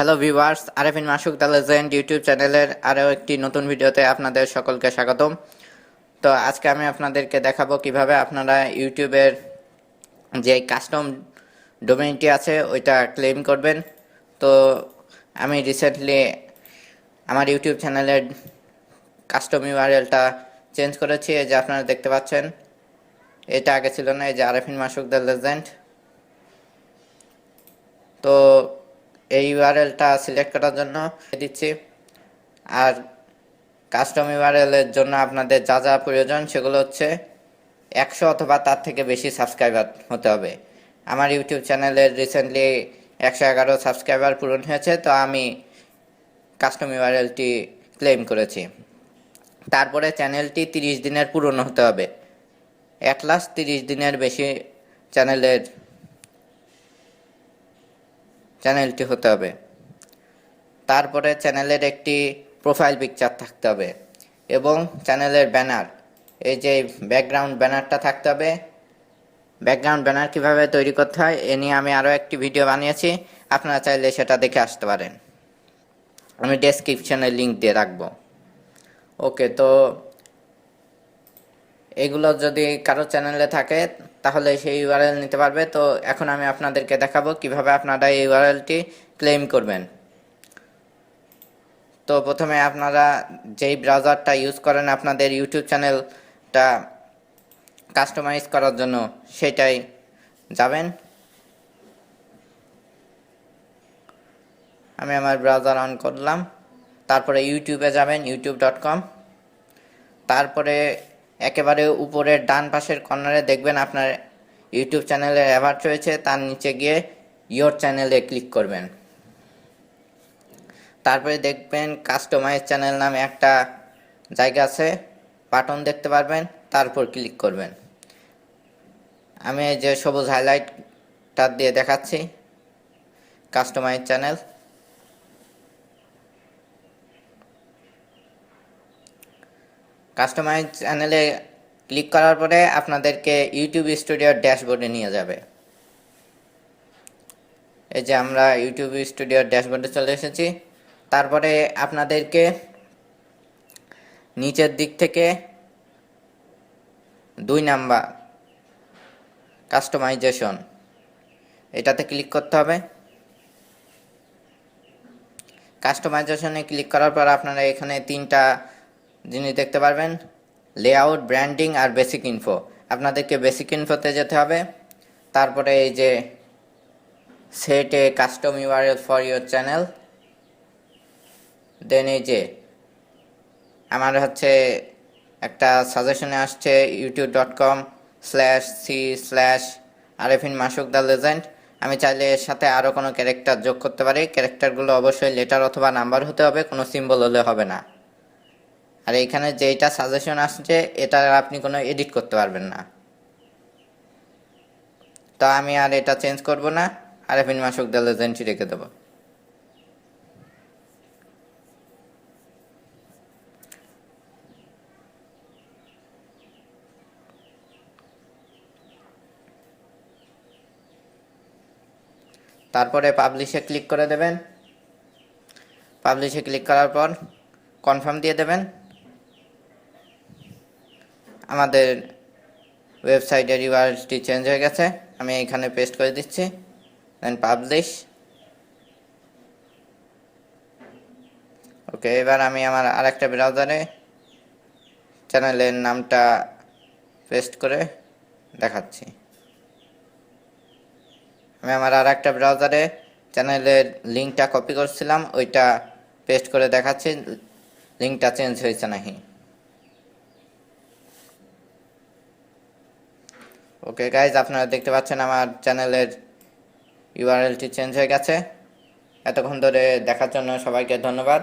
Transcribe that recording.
Hello viewers, Arefin Masuk the legend YouTube চ্যানেলের আরও একটি নতুন ভিডিওতে আপনাদের সকলকে স্বাগতম। তো আজকে আমি আপনাদেরকে দেখাবো কিভাবে আপনারা ইউটিউবের যে কাস্টম ডোমেইনটি আছে ওইটা ক্লেম করবেন। তো আমি রিসেন্টলি আমার ইউটিউব চ্যানেলের কাস্টম ইউআরএলটা চেঞ্জ করেছি, এই যে আপনারা দেখতে পাচ্ছেন। এটা আগে ছিল না, এই যে আরেফিন মাসুক দ্য লেজেন্ড। তো এই ইউআরএলটা সিলেক্ট করার জন্য দিচ্ছি। আর কাস্টম ইউআরএলের জন্য আপনাদের যা যা প্রয়োজন সেগুলো হচ্ছে 100 অথবা তার থেকে বেশি সাবস্ক্রাইবার হতে হবে। আমার ইউটিউব চ্যানেলের রিসেন্টলি 111 সাবস্ক্রাইবার পূরণ হয়েছে, তো আমি কাস্টম ইউআরএলটি ক্লেম করেছি। তারপরে চ্যানেলটি 30 দিনের পুরনো হতে হবে, অ্যাট লাস্ট 30 দিনের বেশি চ্যানেলটি হতে হবে। তারপরে চ্যানেলের একটি প্রোফাইল পিকচার থাকতে হবে এবং চ্যানেলের ব্যানার, এই যে ব্যাকগ্রাউন্ড ব্যানারটা থাকতে হবে। ব্যাকগ্রাউন্ড ব্যানার কীভাবে তৈরি করতে হয় এ নিয়ে আমি আরও একটি ভিডিও বানিয়েছি, আপনারা চাইলে সেটা দেখে আসতে পারেন। আমি ডেসক্রিপশনে লিঙ্ক দিয়ে রাখবো। ওকে, তো এগুলো যদি কারো চ্যানেলে থাকে তাহলে সেই ইউআরএল নিতে পারবে। তো এখন আমি আপনাদেরকে দেখাবো কিভাবে আপনারা এই ইউআরএলটি ক্লেম করবেন। তো প্রথমে আপনারা যেই ব্রাউজারটা ইউজ করেন আপনাদের ইউটিউব চ্যানেলটা কাস্টমাইজ করার জন্য সেটাই যাবেন। আমি আমার ব্রাউজার অন করলাম, তারপরে ইউটিউবে যাবেন, youtube.com। তারপরে একেবারে উপরের ডান পাশের কর্নারে দেখবেন আপনার ইউটিউব চ্যানেলের অ্যাভার্ট রয়েছে, তার নিচে গিয়ে ইয়োর চ্যানেলে ক্লিক করবেন। তারপরে দেখবেন কাস্টমাইজ চ্যানেল নামে একটা জায়গা আছে, বাটন দেখতে পারবেন, তারপর ক্লিক করবেন। আমি এই যে সবুজ হাইলাইটটা দিয়ে দেখাচ্ছি কাস্টমাইজ চ্যানেল। কাস্টমাইজ চ্যানেলে ক্লিক করার পরে আপনাদেরকে ইউটিউব স্টুডিওর ড্যাশবোর্ডে নিয়ে যাবে। এই যে আমরা ইউটিউব স্টুডিওর ড্যাশবোর্ডে চলে এসেছি। তারপরে আপনাদেরকে নিচের দিক থেকে 2 নাম্বার কাস্টমাইজেশন, এটাতে ক্লিক করতে হবে। কাস্টমাইজেশনে ক্লিক করার পর আপনারা এখানে 3টা জিনিস দেখতে পারবেন, লেআউট, ব্র্যান্ডিং আর বেসিক ইনফো। আপনাদেরকে বেসিক ইনফোতে যেতে হবে। তারপরে এই যে set a custom URL for your channel, then এই যে আমার হচ্ছে একটা সাজেশনে আসছে youtube.com/c/আরেফিন মাসুক দ্য লেজেন্ড। আমি চাইলে এর সাথে আরও কোনো ক্যারেক্টার যোগ করতে পারি। ক্যারেক্টারগুলো অবশ্যই লেটার অথবা নাম্বার হতে হবে, কোনো সিম্বল হলে হবে না। আর এইখানে যেইটা সাজেশন আসছে এটা আপনি কোনো এডিট করতে পারবেন না। তো আমি আর এটা চেঞ্জ করব না, আরেফিন মাসুক দ্য লেজেন্ডই রেখে দেবো। তারপরে পাবলিশে ক্লিক করে দেবেন। পাবলিশে ক্লিক করার পর কনফার্ম দিয়ে দেবেন। আমাদের ওয়েবসাইটের ইউআরএলটি চেঞ্জ হয়ে গেছে, আমি এখানে পেস্ট করে দিচ্ছি, দেন পাবলিশ। ওকে, এবার আমি আমার আরেকটা ব্রাউজারে চ্যানেলের নামটা পেস্ট করে দেখাচ্ছি। আমি আমার আরেকটা ব্রাউজারে চ্যানেলের লিঙ্কটা কপি করছিলাম, ওইটা পেস্ট করে দেখাচ্ছি লিঙ্কটা চেঞ্জ হয়েছে নাকি। ওকে গাইজ, আপনারা দেখতে পাচ্ছেন আমার চ্যানেলের ইউআরএলটি চেঞ্জ হয়ে গেছে। এতক্ষণ ধরে দেখার জন্য সবাইকে ধন্যবাদ।